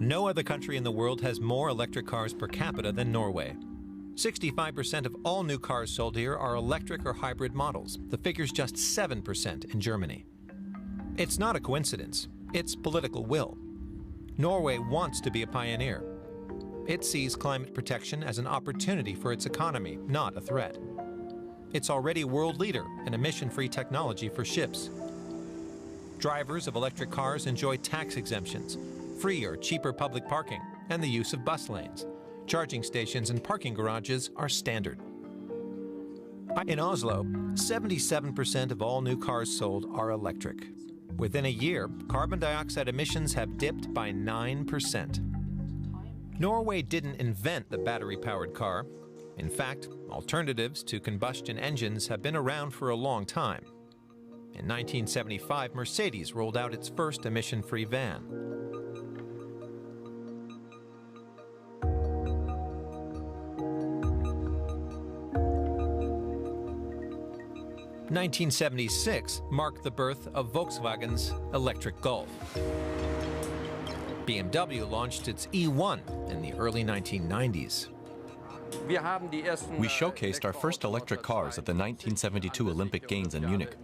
No other country in the world has more electric cars per capita than Norway. 65% of all new cars sold here are electric or hybrid models. The figure's just 7% in Germany. It's not a coincidence. It's political will. Norway wants to be a pioneer. It sees climate protection as an opportunity for its economy, not a threat. It's already a world leader in emission-free technology for ships. Drivers of electric cars enjoy tax exemptions, free or cheaper public parking, and the use of bus lanes. Charging stations and parking garages are standard. In Oslo, 77% of all new cars sold are electric. Within a year, carbon dioxide emissions have dipped by 9%. Norway didn't invent the battery-powered car. In fact, alternatives to combustion engines have been around for a long time. In 1975, Mercedes rolled out its first emission-free van. 1976 marked the birth of Volkswagen's electric Golf. BMW launched its E1 in the early 1990s. We showcased our first electric cars at the 1972 Olympic Games in Munich.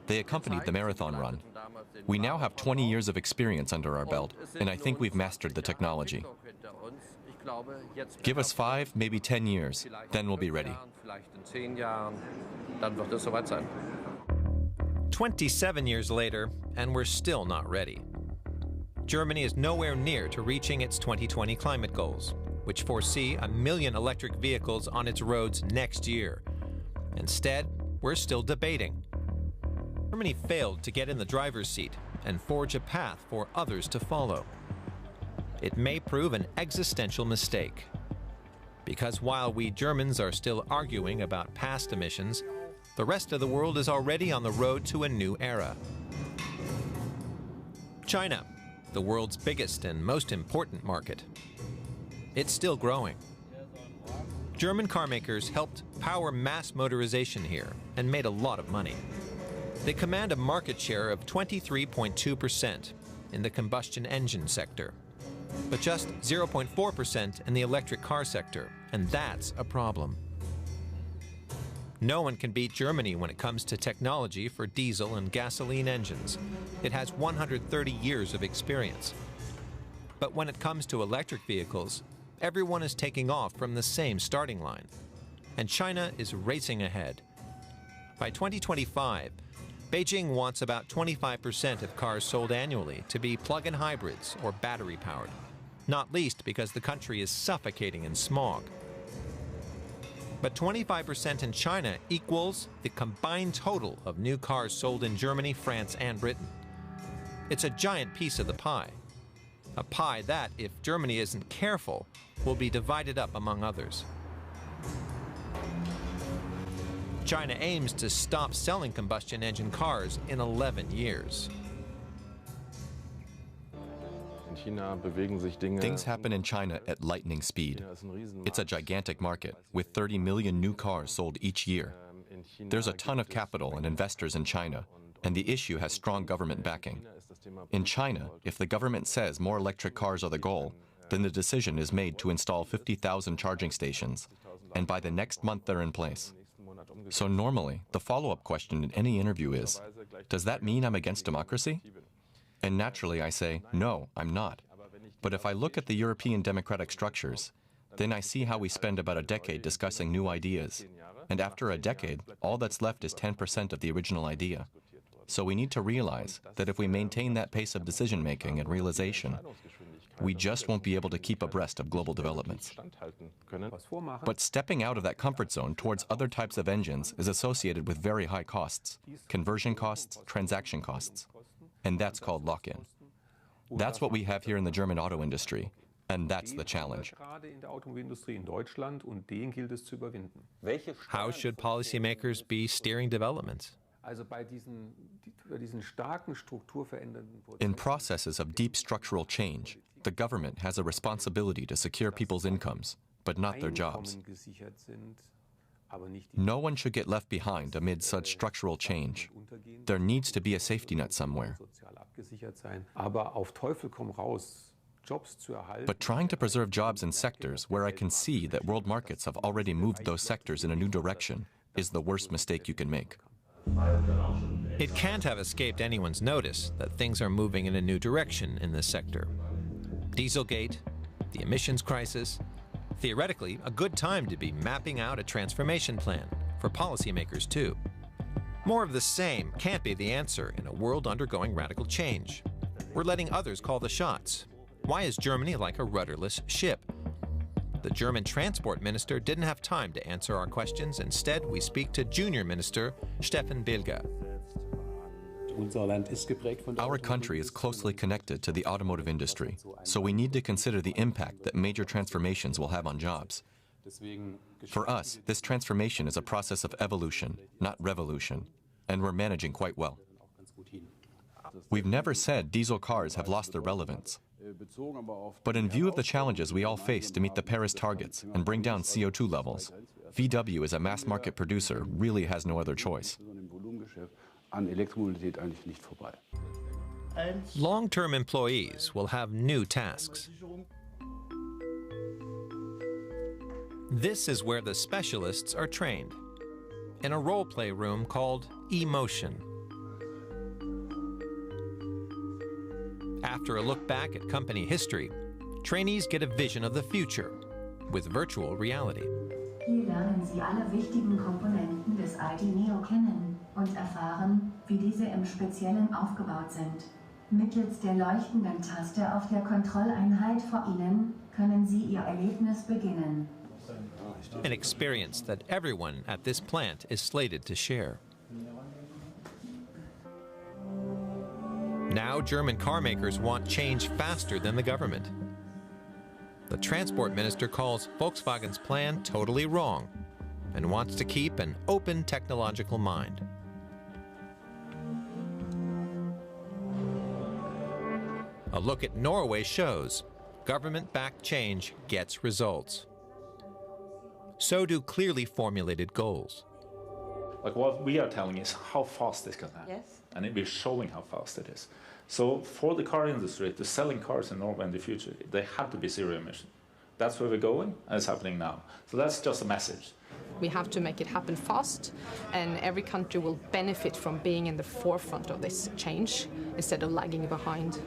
They accompanied the marathon run. We now have 20 years of experience under our belt, and I think we've mastered the technology. Give us 5, maybe 10 years, then we'll be ready. 27 years later, and we're still not ready. Germany is nowhere near to reaching its 2020 climate goals, which foresee 1 million electric vehicles on its roads next year. Instead, we're still debating. Germany failed to get in the driver's seat and forge a path for others to follow. It may prove an existential mistake. Because while we Germans are still arguing about past emissions, the rest of the world is already on the road to a new era. China, the world's biggest and most important market. It's still growing. German carmakers helped power mass motorization here and made a lot of money. They command a market share of 23.2% in the combustion engine sector, but just 0.4% in the electric car sector, and that's a problem. No one can beat Germany when it comes to technology for diesel and gasoline engines. It has 130 years of experience. But when it comes to electric vehicles, everyone is taking off from the same starting line, and China is racing ahead. By 2025, Beijing wants about 25% of cars sold annually to be plug-in hybrids or battery-powered, not least because the country is suffocating in smog. But 25% in China equals the combined total of new cars sold in Germany, France, and Britain. It's a giant piece of the pie. A pie that, if Germany isn't careful, will be divided up among others. China aims to stop selling combustion engine cars in 11 years. Things happen in China at lightning speed. It's a gigantic market, with 30 million new cars sold each year. There's a ton of capital and investors in China, and the issue has strong government backing. In China, if the government says more electric cars are the goal, then the decision is made to install 50,000 charging stations, and by the next month they're in place. So normally, the follow-up question in any interview is, does that mean I'm against democracy? And naturally I say, no, I'm not. But if I look at the European democratic structures, then I see how we spend about a decade discussing new ideas. And after a decade, all that's left is 10% of the original idea. So we need to realize that if we maintain that pace of decision-making and realization, we just won't be able to keep abreast of global developments. But stepping out of that comfort zone towards other types of engines is associated with very high costs, conversion costs, transaction costs. And that's called lock-in. That's what we have here in the German auto industry, and that's the challenge. How should policymakers be steering developments? In processes of deep structural change, the government has a responsibility to secure people's incomes, but not their jobs. No one should get left behind amid such structural change. There needs to be a safety net somewhere. But trying to preserve jobs in sectors where I can see that world markets have already moved those sectors in a new direction is the worst mistake you can make. It can't have escaped anyone's notice that things are moving in a new direction in this sector. Dieselgate, the emissions crisis, theoretically a good time to be mapping out a transformation plan for policymakers too. More of the same can't be the answer in a world undergoing radical change. We're letting others call the shots. Why is Germany like a rudderless ship? The German transport minister didn't have time to answer our questions. Instead, we speak to junior minister Stefan Bilger. Our country is closely connected to the automotive industry, so we need to consider the impact that major transformations will have on jobs. For us, this transformation is a process of evolution, not revolution, and we're managing quite well. We've never said diesel cars have lost their relevance. But in view of the challenges we all face to meet the Paris targets and bring down CO2 levels, VW as a mass market producer really has no other choice. Long-term employees will have new tasks. This is where the specialists are trained, in a role-play room called eMotion. After a look back at company history, trainees get a vision of the future with virtual reality. Hier lernen Sie alle wichtigen Komponenten des ID Neo kennen und erfahren, wie diese im Speziellen aufgebaut sind. Mittels der leuchtenden Taste auf der Kontrolleinheit vor Ihnen können Sie Ihr Erlebnis beginnen. An experience that everyone at this plant is slated to share. Now German car makers want change faster than the government. The transport minister calls Volkswagen's plan totally wrong and wants to keep an open technological mind. A look at Norway shows government-backed change gets results. So do clearly formulated goals. Like what we are telling is how fast this can happen. Yes. And we're showing how fast it is. So for the car industry, to selling cars in Norway in the future, they have to be zero emission. That's where we're going, and it's happening now. So that's just a message. We have to make it happen fast, and every country will benefit from being in the forefront of this change instead of lagging behind.